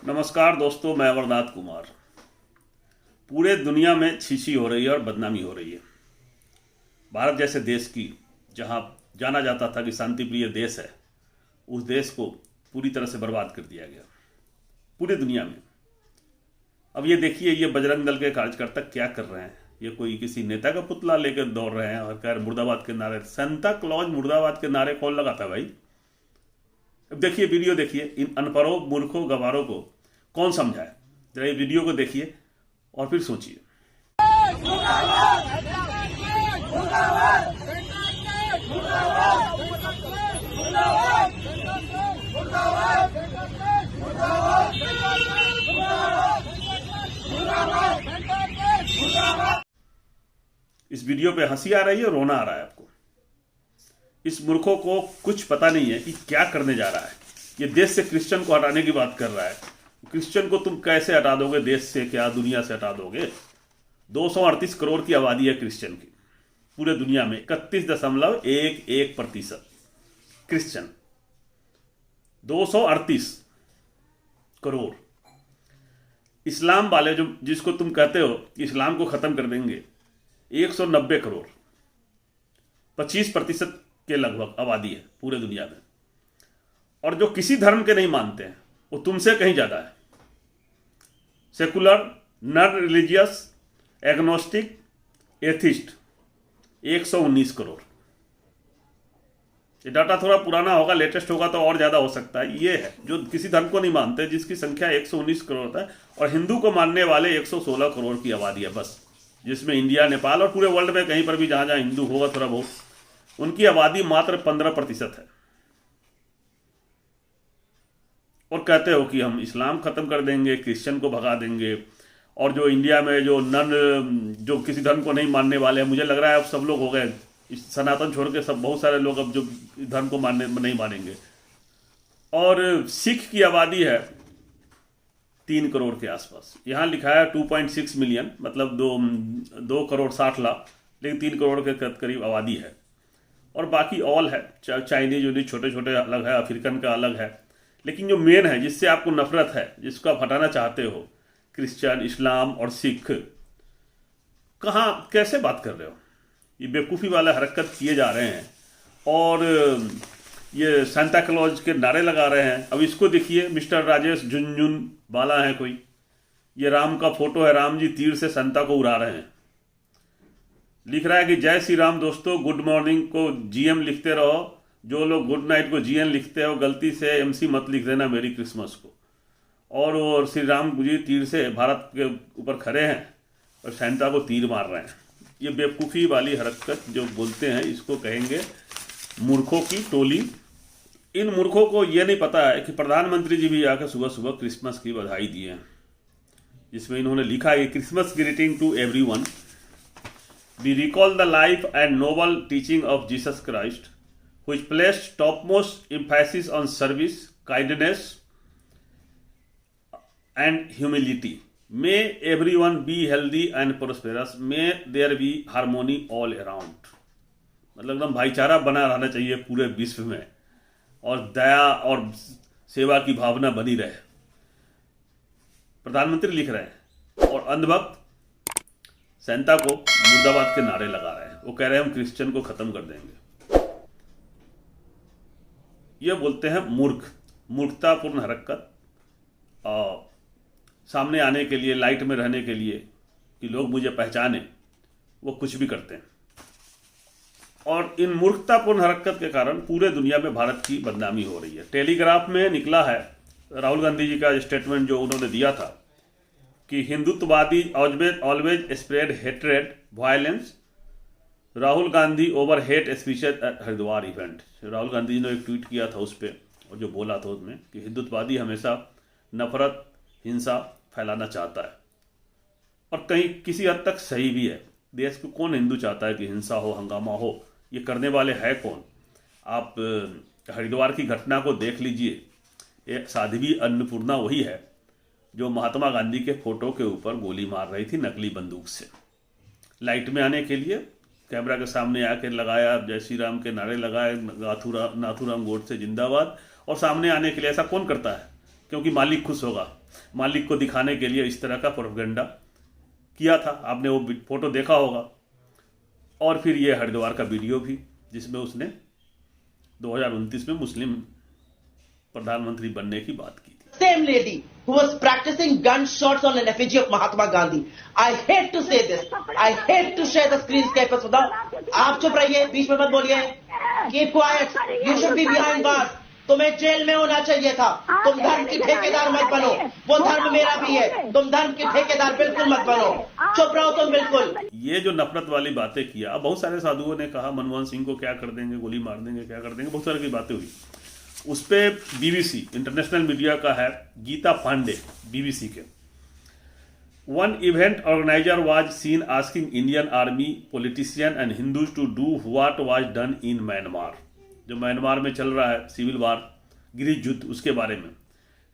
नमस्कार दोस्तों, मैं अमरनाथ कुमार। पूरे दुनिया में छीछी हो रही है और बदनामी हो रही है। भारत जैसे देश की, जहां जाना जाता था कि शांतिप्रिय देश है, उस देश को पूरी तरह से बर्बाद कर दिया गया पूरी दुनिया में। अब ये देखिए, ये बजरंग दल के कार्यकर्ता क्या कर रहे हैं। ये कोई किसी नेता का पुतला लेकर दौड़ रहे हैं और कह रहे मुर्दाबाद के नारे। सांता क्लॉज मुर्दाबाद के नारे कौन लगाता है भाई? अब देखिए, वीडियो देखिए, इन अनपढ़ों मूर्खों गवारों को कौन समझाए। जरा ये वीडियो को देखिए और फिर सोचिए। इस वीडियो पे हंसी आ रही है, रोना आ रहा है आपको। इस मूर्खों को कुछ पता नहीं है कि क्या करने जा रहा है। ये देश से क्रिश्चियन को हटाने की बात कर रहा है। क्रिश्चियन को तुम कैसे हटा दोगे देश से, क्या दुनिया से हटा दोगे? 238 करोड़ की आबादी है क्रिश्चियन की पूरे दुनिया में। 31.11% क्रिश्चियन, 238 करोड़। इस्लाम वाले जो जिसको तुम कहते हो कि इस्लाम को खत्म कर देंगे, 190 करोड़, 25% के लगभग आबादी है पूरे दुनिया में। और जो किसी धर्म के नहीं मानते हैं वो तुमसे कहीं ज्यादा है। Secular, non religious, agnostic, atheist 119 crore. ये डाटा थोड़ा पुराना होगा, लेटेस्ट होगा तो और ज्यादा हो सकता है। ये है जो किसी धर्म को नहीं मानते, जिसकी संख्या 119 करोड़ है। और हिंदू को मानने वाले 116 करोड़ की आबादी है बस, जिसमें इंडिया, नेपाल और पूरे वर्ल्ड में कहीं पर भी जहां जहां हिंदू होगा थोड़ा बहुत, उनकी आबादी मात्र 15% है। और कहते हो कि हम इस्लाम खत्म कर देंगे, क्रिश्चियन को भगा देंगे। और जो इंडिया में जो किसी धर्म को नहीं मानने वाले हैं, मुझे लग रहा है अब सब लोग हो गए, इस सनातन छोड़ के सब, बहुत सारे लोग अब जो धर्म को नहीं मानेंगे। और सिख की आबादी है 3 करोड़ के आसपास। यहाँ लिखा है 2.6 मिलियन, मतलब 2 करोड़ 60 लाख, लेकिन 3 करोड़ के करीब आबादी है। और बाकी ऑल है, चाइनीज उन्नीज छोटे छोटे अलग है, अफ्रीकन का अलग है। लेकिन जो मेन है, जिससे आपको नफरत है, जिसको आप हटाना चाहते हो, क्रिश्चियन, इस्लाम और सिख, कहाँ कैसे बात कर रहे हो? ये बेवकूफ़ी वाला हरकत किए जा रहे हैं और ये सांता क्लॉज के नारे लगा रहे हैं। अब इसको देखिए, मिस्टर राजेश झुनझुनवाला है कोई, ये राम का फोटो है, राम जी तीर से संता को उड़ा रहे हैं। लिख रहा है कि जय श्री राम दोस्तों, गुड मॉर्निंग को जीएम लिखते रहो। जो लोग गुड नाइट को जीएन लिखते हो, गलती से एमसी मत लिख देना मेरी क्रिसमस को। और श्री राम जी तीर से भारत के ऊपर खड़े हैं और सैंता को तीर मार रहे हैं। ये बेवकूफ़ी वाली हरकत जो बोलते हैं, इसको कहेंगे मूर्खों की टोली। इन मूर्खों को ये नहीं पता है कि प्रधानमंत्री जी भी आकर सुबह सुबह क्रिसमस की बधाई दिए हैं, जिसमें इन्होंने लिखा है Christmas greeting to everyone. We recall the life and noble teaching of Jesus Christ, which placed topmost emphasis on service, kindness, and humility. May everyone be healthy and prosperous. May there be harmony all around. मतलब एकदम भाईचारा बना रहना चाहिए पूरे विश्व में, और दया और सेवा की भावना बनी रहे। प्रधानमंत्री लिख रहे हैं और अंधभक्त सैंता को मुर्दाबाद के नारे लगा रहे हैं। वो कह रहे हैं हम क्रिश्चियन को खत्म कर देंगे। ये बोलते हैं मूर्खतापूर्ण हरकत, सामने आने के लिए, लाइट में रहने के लिए, कि लोग मुझे पहचाने, वो कुछ भी करते हैं। और इन मूर्खतापूर्ण हरकत के कारण पूरे दुनिया में भारत की बदनामी हो रही है। टेलीग्राफ में निकला है राहुल गांधी जी का स्टेटमेंट जो उन्होंने दिया था कि हिंदुत्ववादी always spread hatred violence, Rahul Gandhi over hate speeches at Haridwar event. Rahul Gandhi ji ने एक ट्वीट किया था उस पर, और जो बोला था उसमें कि हिंदुत्ववादी हमेशा नफरत, हिंसा फैलाना चाहता है। और कहीं किसी हद तक सही भी है। देश को कौन हिंदू चाहता है कि हिंसा हो, हंगामा हो? ये करने वाले है कौन? आप हरिद्वार की घटना को देख लीजिए। एक साध्वी अन्नपूर्णा वही है जो महात्मा गांधी के फोटो के ऊपर गोली मार रही थी नकली बंदूक से, लाइट में आने के लिए। कैमरा के सामने आके लगाया, जय श्री राम के नारे लगाए, नाथूराम गोडसे जिंदाबाद, और सामने आने के लिए। ऐसा कौन करता है? क्योंकि मालिक खुश होगा। मालिक को दिखाने के लिए इस तरह का प्रोपेगेंडा किया था, आपने वो फोटो देखा होगा। और फिर ये हरिद्वार का वीडियो भी, जिसमें उसने 2029 में मुस्लिम प्रधानमंत्री बनने की बात की थी। Same lady who was practicing gunshots on an effigy of Mahatma Gandhi. I hate to say this. I hate to share the screen capers with her. आप चुप रहिए, बीच में मत बोलिए. Keep quiet. You should be behind bars. तुम्हें jail में होना चाहिए था. तुम धर्म की ठेकेदार मत बनो. वो धर्म मेरा भी है. तुम धर्म की ठेकेदार बिल्कुल मत बनो. चुप रहो तुम बिल्कुल. ये जो नफरत वाली बातें किया, बहुत सारे साधुओं ने कहा मनमोहन सिंह को क्या कर देंगे, गोली मार देंगे, क्या कर देंगे, बहुत सारी की बातें हुई। उस पर बीबीसी इंटरनेशनल मीडिया का है गीता पांडे, बीबीसी के, one event organiser was seen asking Indian army politician and Hindus to do what was done in Myanmar. जो म्यांमार में चल रहा है सिविल वार, गृह युद्ध, उसके बारे में,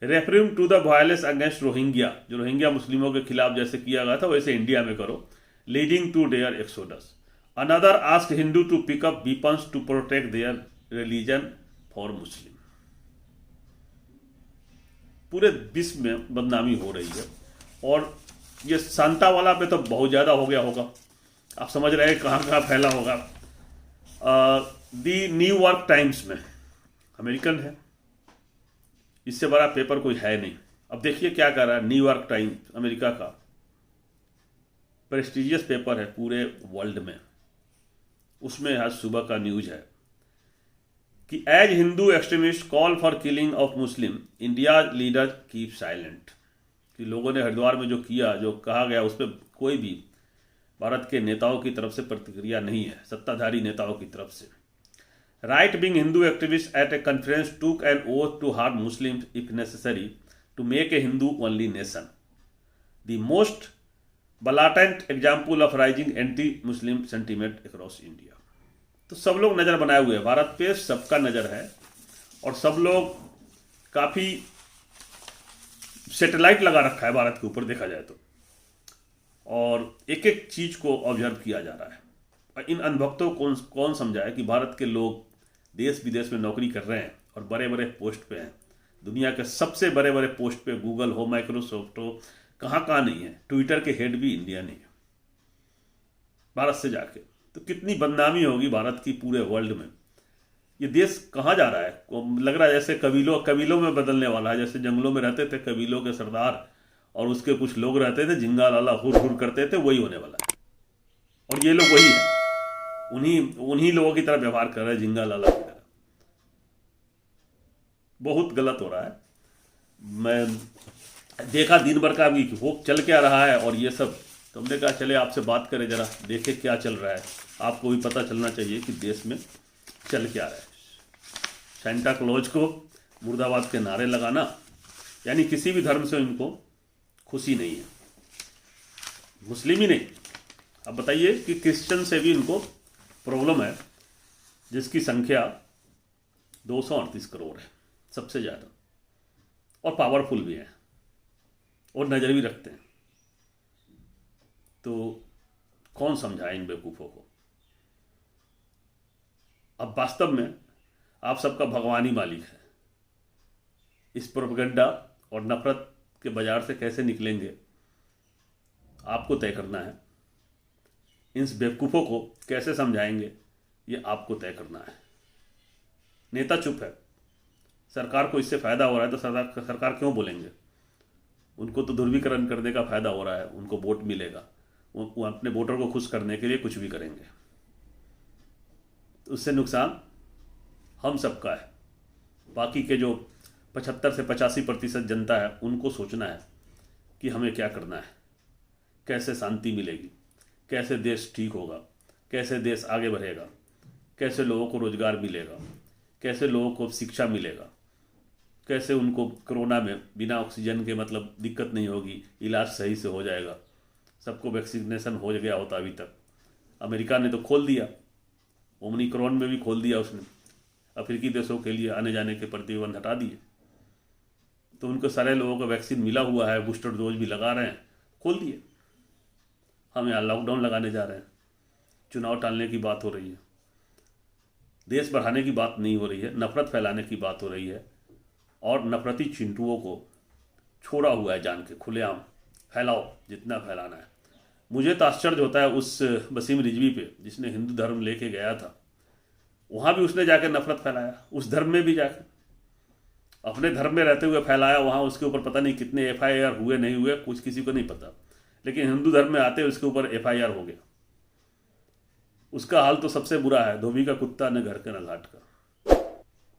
referring to the violence against Rohingya, जो रोहिंग्या मुस्लिमों के खिलाफ जैसे किया गया था वैसे इंडिया में करो, leading to their exodus. Another asked Hindu to pick up weapons to protect their religion for Muslim. पूरे विश्व में बदनामी हो रही है, और ये सांता वाला पे तो बहुत ज़्यादा हो गया होगा। आप समझ रहे हैं कहाँ कहाँ फैला होगा। दी न्यूयॉर्क टाइम्स में, अमेरिकन है, इससे बड़ा पेपर कोई है नहीं। अब देखिए क्या कर रहा है न्यूयॉर्क टाइम्स, अमेरिका का प्रेस्टिजियस पेपर है पूरे वर्ल्ड में। उसमें आज सुबह का न्यूज है कि as Hindu extremist call for killing of Muslim, India leader keep silent. कि लोगों ने हरिद्वार में जो किया, जो कहा गया, उस पर कोई भी भारत के नेताओं की तरफ से प्रतिक्रिया नहीं है, सत्ताधारी नेताओं की तरफ से। Right wing Hindu activist at a conference took an oath to harm Muslim if necessary to make a Hindu only nation, the most blatant example of rising anti Muslim sentiment across India. तो सब लोग नज़र बनाए हुए हैं, भारत पे सबका नज़र है, और सब लोग काफ़ी सैटेलाइट लगा रखा है भारत के ऊपर देखा जाए तो, और एक एक चीज़ को ऑब्जर्व किया जा रहा है। और इन अनुभक्तों को कौन समझाए कि भारत के लोग देश विदेश में नौकरी कर रहे हैं और बड़े बड़े पोस्ट पे हैं, दुनिया के सबसे बड़े बड़े पोस्ट पे, गूगल हो, माइक्रोसॉफ्ट हो, कहाँ कहाँ नहीं है। ट्विटर के हेड भी इंडिया नहीं है भारत से जाके। तो कितनी बदनामी होगी भारत की पूरे वर्ल्ड में। ये देश कहाँ जा रहा है, लग रहा है जैसे कबीलों में बदलने वाला है। जैसे जंगलों में रहते थे कबीलों के सरदार, और उसके कुछ लोग रहते थे जिंगा लाला हुर हुर करते थे, वही होने वाला है। और ये लोग वही है, उन्हीं लोगों की तरह व्यवहार कर रहे हैं, जिंगा लाला की तरह। बहुत गलत हो रहा है। मैं देखा दिन भर का भी वो चल क्या रहा है, और ये सब, तो हमने कहा चले आपसे बात करें, जरा देखे क्या चल रहा है। आपको भी पता चलना चाहिए कि देश में चल क्या रहा है। सेंटा क्लॉज को मुर्दाबाद के नारे लगाना, यानी किसी भी धर्म से इनको खुशी नहीं है, मुस्लिम ही नहीं। अब बताइए कि क्रिश्चियन से भी इनको प्रॉब्लम है, जिसकी संख्या 238 करोड़ है, सबसे ज़्यादा, और पावरफुल भी है, और नज़र भी रखते हैं। तो कौन समझाए इन बेवकूफ़ों को। अब वास्तव में आप सबका भगवान ही मालिक है। इस प्रोपेगेंडा और नफरत के बाजार से कैसे निकलेंगे आपको तय करना है। इन बेवकूफ़ों को कैसे समझाएंगे ये आपको तय करना है। नेता चुप है, सरकार को इससे फ़ायदा हो रहा है तो सरकार क्यों बोलेंगे। उनको तो ध्रुवीकरण करने का फ़ायदा हो रहा है, उनको वोट मिलेगा, वो अपने वोटर को खुश करने के लिए कुछ भी करेंगे। तो उससे नुकसान हम सबका है। बाकी के जो 75 से 85% जनता है, उनको सोचना है कि हमें क्या करना है, कैसे शांति मिलेगी, कैसे देश ठीक होगा, कैसे देश आगे बढ़ेगा, कैसे लोगों को रोजगार मिलेगा, कैसे लोगों को शिक्षा मिलेगा, कैसे उनको कोरोना में बिना ऑक्सीजन के मतलब दिक्कत नहीं होगी, इलाज सही से हो जाएगा। सबको वैक्सीनेशन हो गया होता अभी तक। अमेरिका ने तो खोल दिया, ओमिक्रॉन में भी खोल दिया उसने, अफ्रीकी देशों के लिए आने जाने के प्रतिबंध हटा दिए। तो उनको सारे लोगों को वैक्सीन मिला हुआ है, बूस्टर डोज भी लगा रहे हैं, खोल दिए। हम यहाँ लॉकडाउन लगाने जा रहे हैं, चुनाव टालने की बात हो रही है, देश बढ़ाने की बात नहीं हो रही है, नफरत फैलाने की बात हो रही है। और नफरती चिंटुओं को छोड़ा हुआ है जान के, खुलेआम फैलाओ जितना फैलाना है। मुझे तो आश्चर्य होता है उस वसीम रिजवी पे, जिसने हिंदू धर्म लेके गया था, वहाँ भी उसने जाके नफरत फैलाया, उस धर्म में भी जाके अपने धर्म में रहते हुए फैलाया। वहाँ उसके ऊपर पता नहीं कितने FIR हुए नहीं हुए, कुछ किसी को नहीं पता, लेकिन हिंदू धर्म में आते उसके ऊपर FIR हो गया। उसका हाल तो सबसे बुरा है, धोबी का कुत्ता न घर का न घाट का।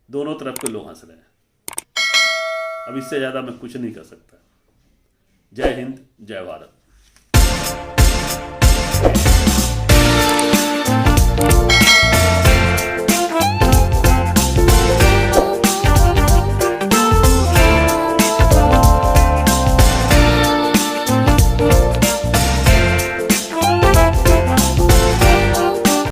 दोनों तरफ के लोग हंस रहे हैं। अब इससे ज़्यादा मैं कुछ नहीं कर सकता। जय हिंद, जय भारत।